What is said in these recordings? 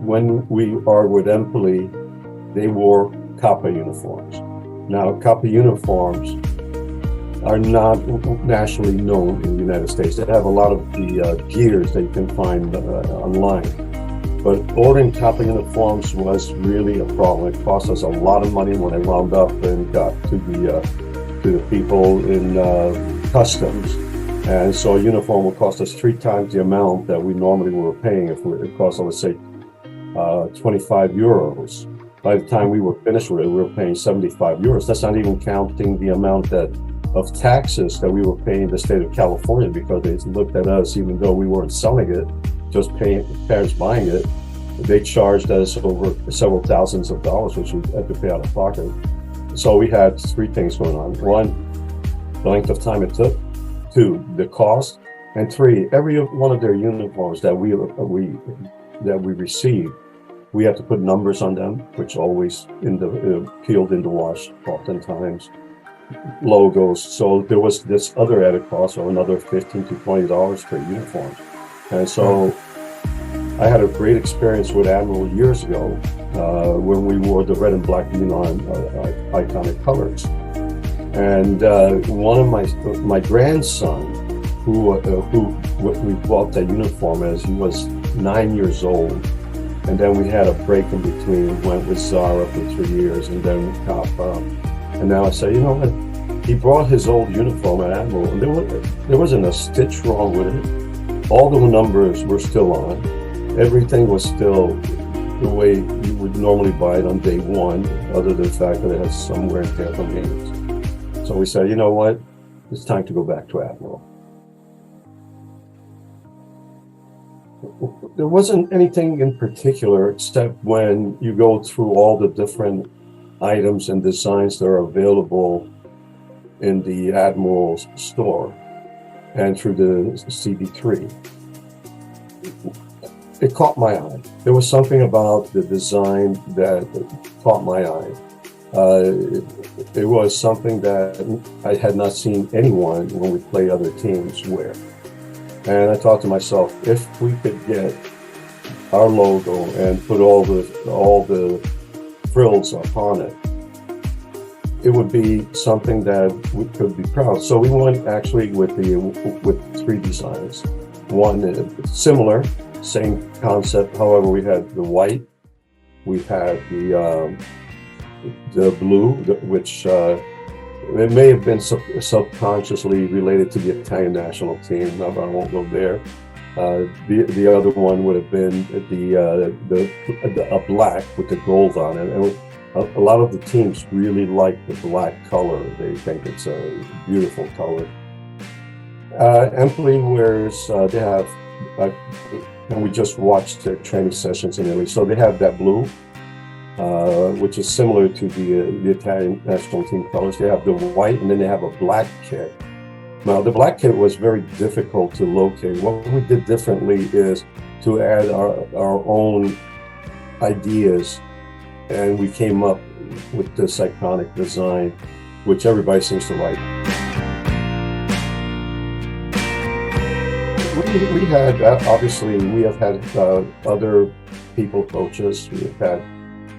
when we are with Empoli, they wore Kappa uniforms. Now, Kappa uniforms are not nationally known in the United States. They have a lot of the gears that you can find online. But ordering Kappa uniforms was really a problem. It cost us a lot of money when I wound up and got to the people in customs. And so a uniform would cost us 3 times the amount that we normally were paying. If it cost, let's say, 25 euros. By the time we were finished with it, we were paying 75 euros. That's not even counting the amount of taxes that we were paying in the state of California, because they looked at us, even though we weren't selling it, just paying parents buying it. They charged us over several thousands of dollars, which we had to pay out of pocket. So we had 3 things going on. 1, the length of time it took. 2, the cost. And 3, every one of their uniforms that we received, we had to put numbers on them, which always peeled in the wash oftentimes. Logos. So there was this other added cost of another $15 to $20 per uniform. And so I had a great experience with Admiral years ago when we wore the red and black Milan iconic colors. And one of my grandson, who we bought that uniform as he was 9 years old, and then we had a break in between, went with Zara for 3 years, and then Kappa. And now I say, you know what? He brought his old uniform at Admiral, and there wasn't a stitch wrong with it. All the numbers were still on. Everything was still the way you would normally buy it on day one, other than the fact that it has some wear and tear from maintenance. So we said, you know what? It's time to go back to Admiral. There wasn't anything in particular, except when you go through all the different items and designs that are available in the Admiral store and through the CD3. It caught my eye. There was something about the design that caught my eye. It was something that I had not seen anyone when we play other teams wear. And I thought to myself, if we could get our logo and put all the frills upon it, it would be something that we could be proud. So we went actually with 3 designs. One similar, same concept. However, we had the white, we had the blue, which it may have been subconsciously related to the Italian national team. I won't go there. The other one would have been a black with the gold on it. And a lot of the teams really like the black color. They think it's a beautiful color. Empoli wears, they have, and we just watched their training sessions in Italy. So they have that blue, which is similar to the Italian national team colors. They have the white, and then they have a black kit. Now, the black kit was very difficult to locate. What we did differently is to add our own ideas, and we came up with this iconic design, which everybody seems to like. We had, obviously, we have had other people coaches. We've had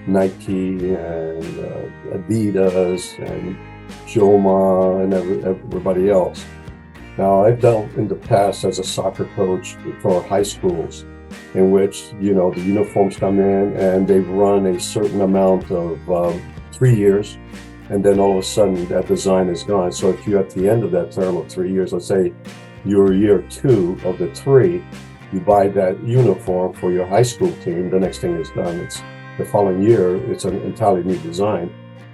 Nike and Adidas and Joma and everybody else. Now, I've dealt in the past as a soccer coach for high schools, in which, you know, the uniforms come in and they run a certain amount of 3 years, and then all of a sudden that design is gone. So if you're at the end of that term of 3 years, let's say you're year 2 of the 3, you buy that uniform for your high school team, the next thing is done. It's the following year, it's an entirely new design.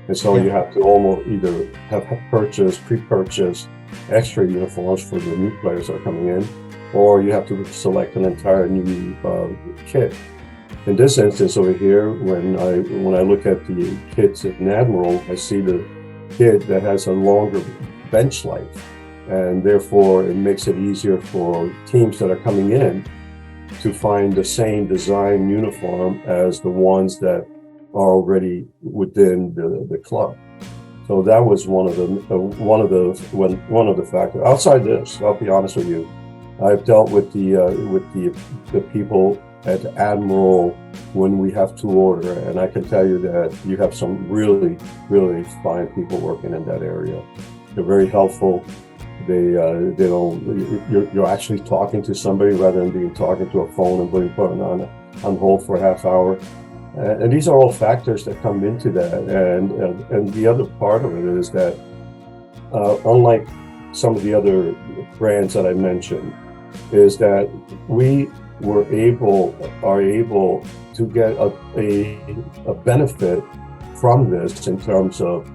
And so you have to almost either have pre-purchased extra uniforms for the new players that are coming in, or you have to select an entire new kit. In this instance over here, when I look at the kits in Admiral, I see the kit that has a longer bench life, and therefore it makes it easier for teams that are coming in to find the same design uniform as the ones that are already within the club. So that was one of the factors. Outside this, I'll be honest with you, I've dealt with the people at Admiral when we have to order. And I can tell you that you have some really, really fine people working in that area. They're very helpful. They don't, you're actually talking to somebody rather than being talking to a phone and being put on hold for a half hour. And these are all factors that come into that. And the other part of it is that unlike some of the other brands that I mentioned, is that we are able to get a benefit from this in terms of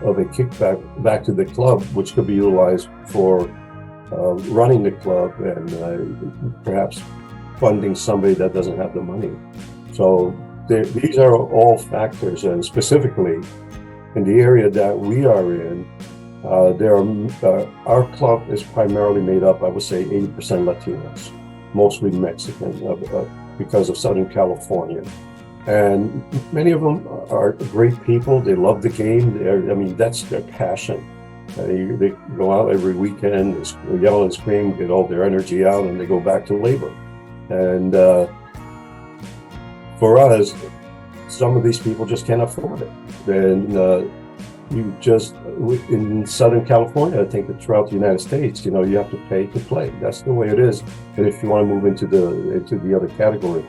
a kickback back to the club, which could be utilized for running the club and perhaps funding somebody that doesn't have the money. So these are all factors, and specifically in the area that we are in, our club is primarily made up, I would say, 80% Latinos, mostly Mexican, because of Southern California. And many of them are great people. They love the game. That's their passion. They go out every weekend, they yell and scream, get all their energy out, and they go back to labor. And for us, some of these people just can't afford it. And in Southern California, I think that throughout the United States, you have to pay to play. That's the way it is. And if you want to move into the other category,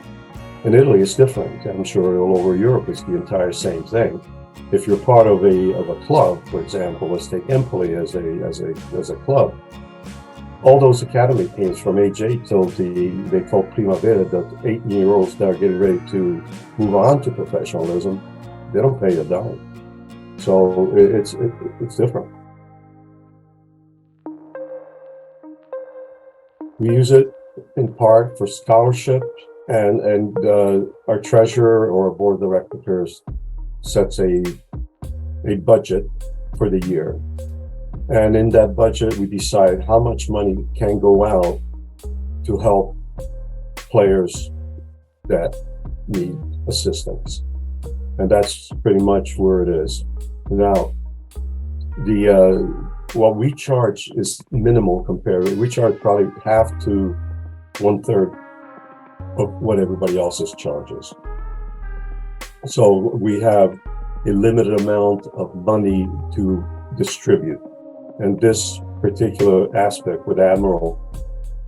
in Italy, it's different. I'm sure all over Europe, it's the entire same thing. If you're part of a club, for example, let's take Empoli as a club. All those academy teams from age 8 till they call Primavera, the 18-year-olds that are getting ready to move on to professionalism, they don't pay a dime. So it's different. We use it in part for scholarships, and our treasurer or board of directors sets a budget for the year. And in that budget, we decide how much money can go out to help players that need assistance. And that's pretty much where it is. Now, what we charge is minimal compared. We charge probably half to 1/3 of what everybody else's charges. So we have a limited amount of money to distribute. And this particular aspect with Admiral,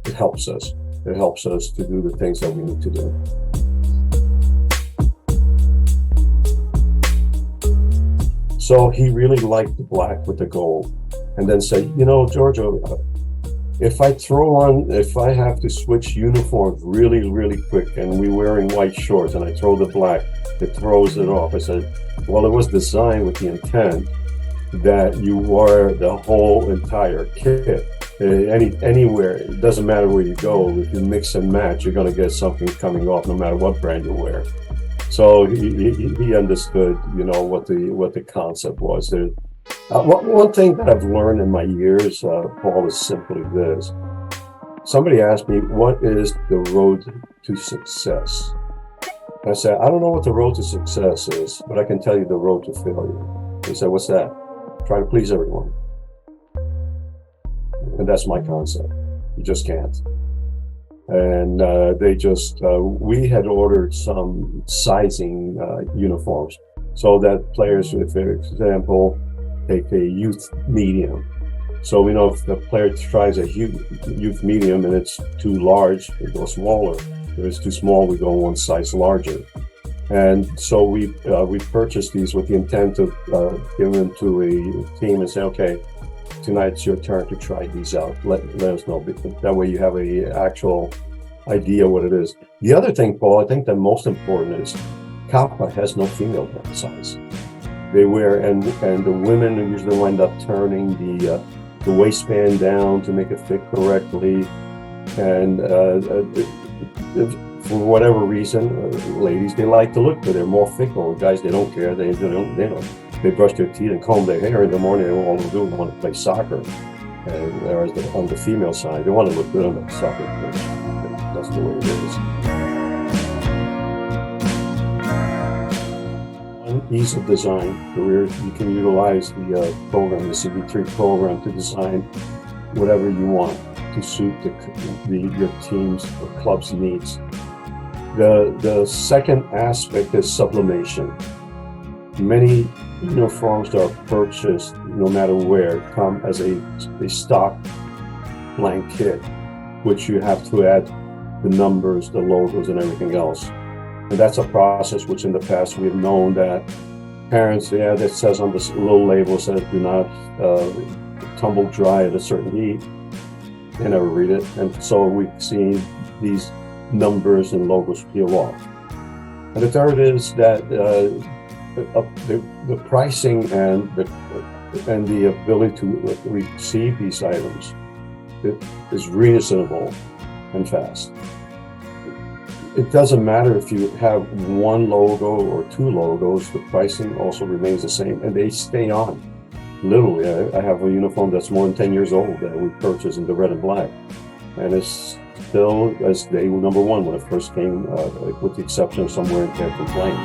it helps us. It helps us to do the things that we need to do. So he really liked the black with the gold, and then said, Giorgio, if I have to switch uniforms really, really quick, and we're wearing white shorts, and I throw the black, it throws it off. I said, well, it was designed with the intent that you wear the whole entire kit. Anywhere, it doesn't matter where you go. If you mix and match, you're going to get something coming off, no matter what brand you wear. So he understood, what the concept was. One thing that I've learned in my years, Paul, is simply this. Somebody asked me, what is the road to success? I said, I don't know what the road to success is, but I can tell you the road to failure. He said, what's that? Try to please everyone. And that's my concept. You just can't. And we had ordered some sizing uniforms so that players, if, for example, take a youth medium. So we know if the player tries a youth medium and it's too large, we go smaller. If it's too small, we go one size larger. And so we purchased these with the intent of giving them to a team and say, okay, tonight's your turn to try these out. Let us know. That way you have a actual idea what it is. The other thing, Paul, I think the most important is Kappa has no female brand size. They wear, and the women usually wind up turning the waistband down to make it fit correctly. And for whatever reason, ladies, they like to look good. They're more fickle. Guys, they don't care. They brush their teeth and comb their hair in the morning. They all do is want to play soccer. And whereas on the female side, they want to look good on the soccer pitch. That's the way it is. On ease of design, you can utilize the program, the CV3 program, to design whatever you want to suit your team's or club's needs. The second aspect is sublimation. Many uniforms that are purchased, no matter where, come as a stock blank kit, which you have to add the numbers, the logos, and everything else. And that's a process which in the past we've known that parents, that says on this little label, says do not tumble dry at a certain heat. They never read it. And so we've seen these numbers and logos peel off. And the third is that the pricing and the ability to receive these items is reasonable and fast. It doesn't matter if you have one logo or two logos, the pricing also remains the same, and they stay on. Literally, I have a uniform that's more than 10 years old that we purchased in the red and black, and it's still as day number one when it first came, with the exception of some wear and tear complaint.